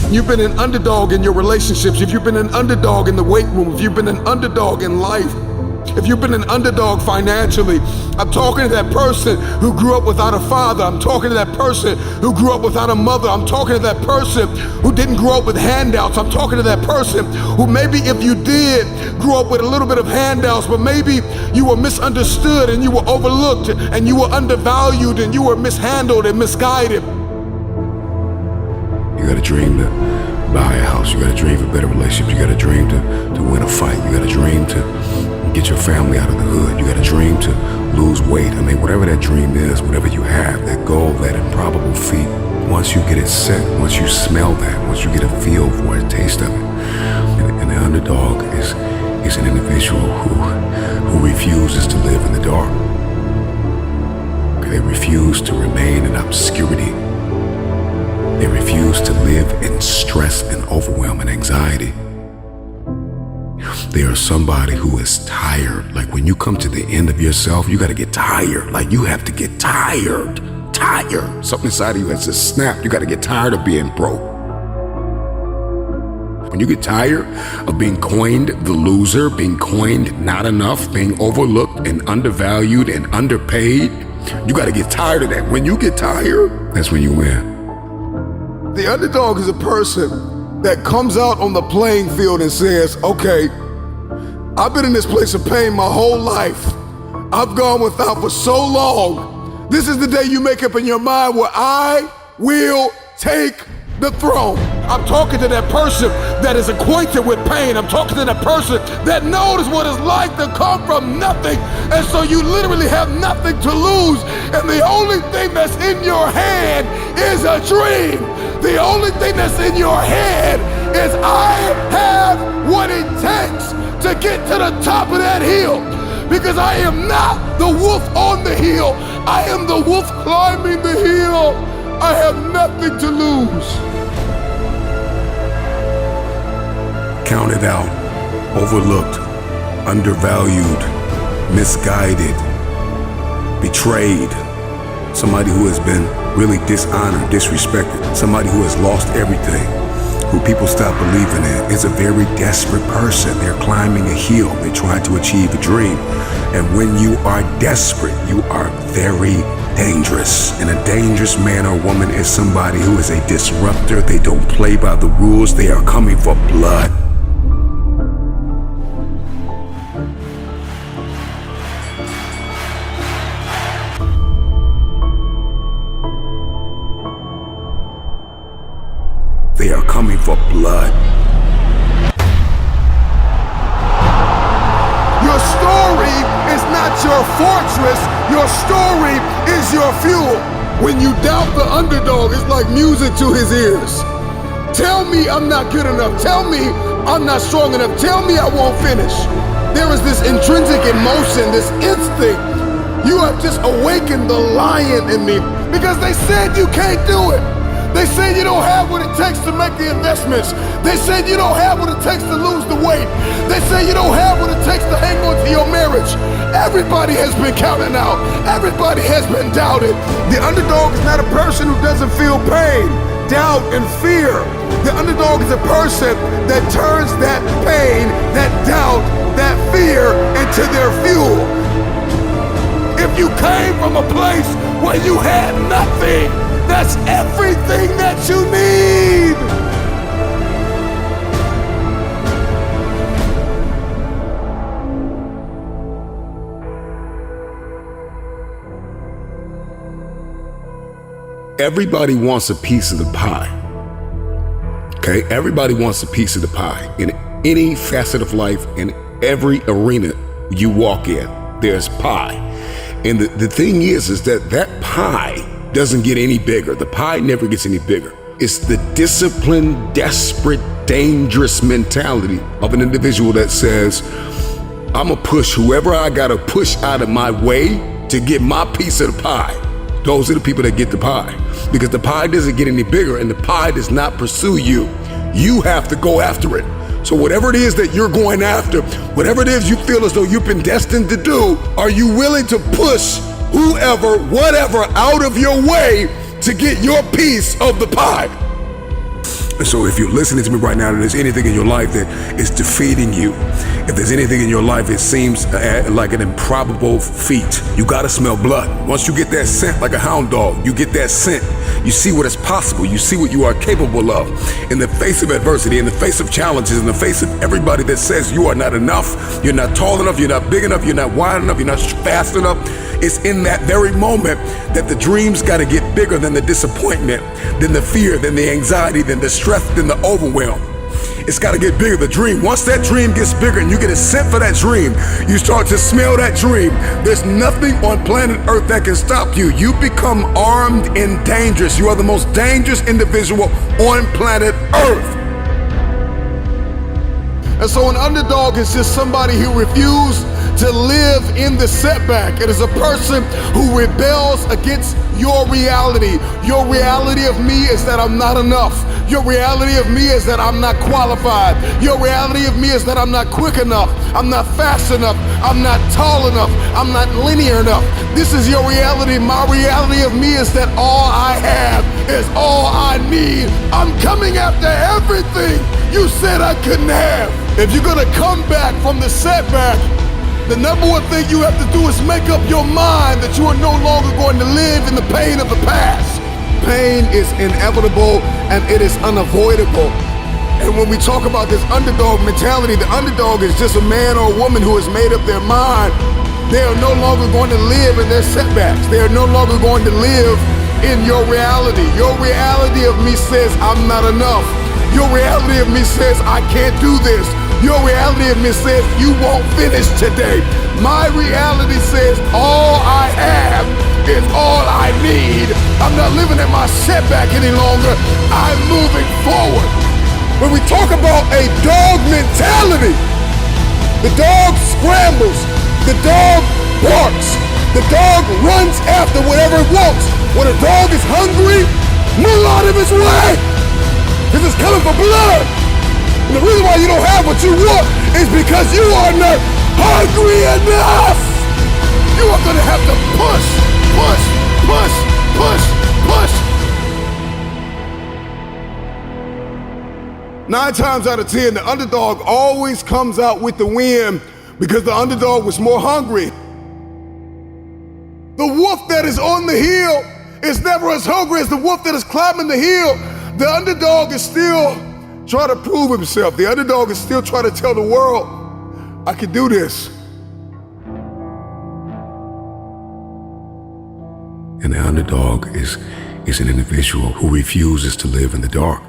You've been an underdog in your relationships. If you've been an underdog in the weight room, if you've been an underdog in life, if you've been an underdog financially, I'm talking to that person who grew up without a father. I'm talking to that person who grew up without a mother. I'm talking to that person who didn't grow up with handouts. I'm talking to that person who maybe if you did grow up with a little bit of handouts, but maybe you were misunderstood and you were overlooked and you were undervalued and you were mishandled and misguided. You got a dream to buy a house. You got a dream for better relationships. You got a dream to win a fight. You got a dream to get your family out of the hood. You got a dream to lose weight. I mean, whatever that dream is, whatever you have, that goal, that improbable feat, once you get it set, once you smell that, once you get a feel for it, a taste of it, and the underdog is an individual who refuses to live in the dark. Okay, they refuse to remain in obscurity. They refuse to live in stress and overwhelm and anxiety. They are somebody who is tired. Like when you come to the end of yourself, you got to get tired. Like you have to get tired. Something inside of you has to snap. You got to get tired of being broke. When you get tired of being coined the loser, being coined not enough, being overlooked and undervalued and underpaid, you got to get tired of that. When you get tired, that's when you win. The underdog is a person that comes out on the playing field and says, okay, I've been in this place of pain my whole life. I've gone without for so long. This is the day you make up in your mind where I will take the throne. I'm talking to that person that is acquainted with pain. I'm talking to that person that knows what it's like to come from nothing. And so you literally have nothing to lose. And the only thing that's in your hand is a dream. The only thing that's in your head is I have what it takes to get to the top of that hill. Because I am not the wolf on the hill. I am the wolf climbing the hill. I have nothing to lose. Counted out, overlooked, undervalued, misguided, betrayed. Somebody who has been really dishonored, disrespected. Somebody who has lost everything, who people stop believing in, is a very desperate person. They're climbing a hill. They're trying to achieve a dream. And when you are desperate, you are very dangerous. And a dangerous man or woman is somebody who is a disruptor. They don't play by the rules. They are coming for blood. They are coming for blood. Your story is not your fortress. Your story is your fuel. When you doubt the underdog, it's like music to his ears. Tell me I'm not good enough. Tell me I'm not strong enough. Tell me I won't finish. There is this intrinsic emotion, this instinct. You have just awakened the lion in me because they said you can't do it. They said you don't have what it takes to make the investments. They said you don't have what it takes to lose the weight. They say you don't have what it takes to hang on to your marriage. Everybody has been counted out. Everybody has been doubted. The underdog is not a person who doesn't feel pain, doubt, and fear. The underdog is a person that turns that pain, that doubt, that fear into their fuel. If you came from a place where you had nothing, that's everything that you need. Everybody wants a piece of the pie. Okay? Everybody wants a piece of the pie. In any facet of life, in every arena you walk in, there's pie. And the thing is that pie doesn't get any bigger. The pie never gets any bigger. It's the disciplined, desperate, dangerous mentality of an individual that says, I'm gonna push whoever I gotta push out of my way to get my piece of the pie. Those are the people that get the pie. Because the pie doesn't get any bigger and the pie does not pursue you. You have to go after it. So whatever it is that you're going after, whatever it is you feel as though you've been destined to do, are you willing to push whoever, whatever out of your way to get your piece of the pie? And so if you're listening to me right now and there's anything in your life that is defeating you, if there's anything in your life it seems like an improbable feat, you gotta smell blood. Once you get that scent like a hound dog, you get that scent, you see what is possible, you see what you are capable of. In the face of adversity, in the face of challenges, in the face of everybody that says you are not enough, you're not tall enough, you're not big enough, you're not wide enough, you're not fast enough, it's in that very moment that the dreams gotta get bigger than the disappointment, than the fear, than the anxiety, than the stress, than the overwhelm. It's got to get bigger, the dream. Once that dream gets bigger and you get a scent for that dream, you start to smell that dream. There's nothing on planet Earth that can stop you. You become armed and dangerous. You are the most dangerous individual on planet Earth. And so an underdog is just somebody who refused to live in the setback. It is a person who rebels against your reality. Your reality of me is that I'm not enough. Your reality of me is that I'm not qualified. Your reality of me is that I'm not quick enough. I'm not fast enough. I'm not tall enough. I'm not linear enough. This is your reality. My reality of me is that all I have is all I need. I'm coming after everything you said I couldn't have. If you're gonna come back from the setback, the number one thing you have to do is make up your mind that you are no longer going to live in the pain of the past. Pain is inevitable and it is unavoidable. And when we talk about this underdog mentality, the underdog is just a man or a woman who has made up their mind. They are no longer going to live in their setbacks. They are no longer going to live in your reality. Your reality of me says I'm not enough. Your reality of me says I can't do this. Your reality of me says you won't finish today. My reality says all I have is all I need. I'm not living in my setback any longer. I'm moving forward. When we talk about a dog mentality, the dog scrambles, the dog barks, the dog runs after whatever it wants. When a dog is hungry, move out of its way, because it's coming for blood. And the reason why you don't have what you want is because you are not hungry enough. You are gonna have to push, push, push, push, push. 9 times out of 10, the underdog always comes out with the win because the underdog was more hungry. The wolf that is on the hill is never as hungry as the wolf that is climbing the hill. The underdog is still trying to prove himself. The underdog is still trying to tell the world, I can do this. And the underdog is an individual who refuses to live in the dark.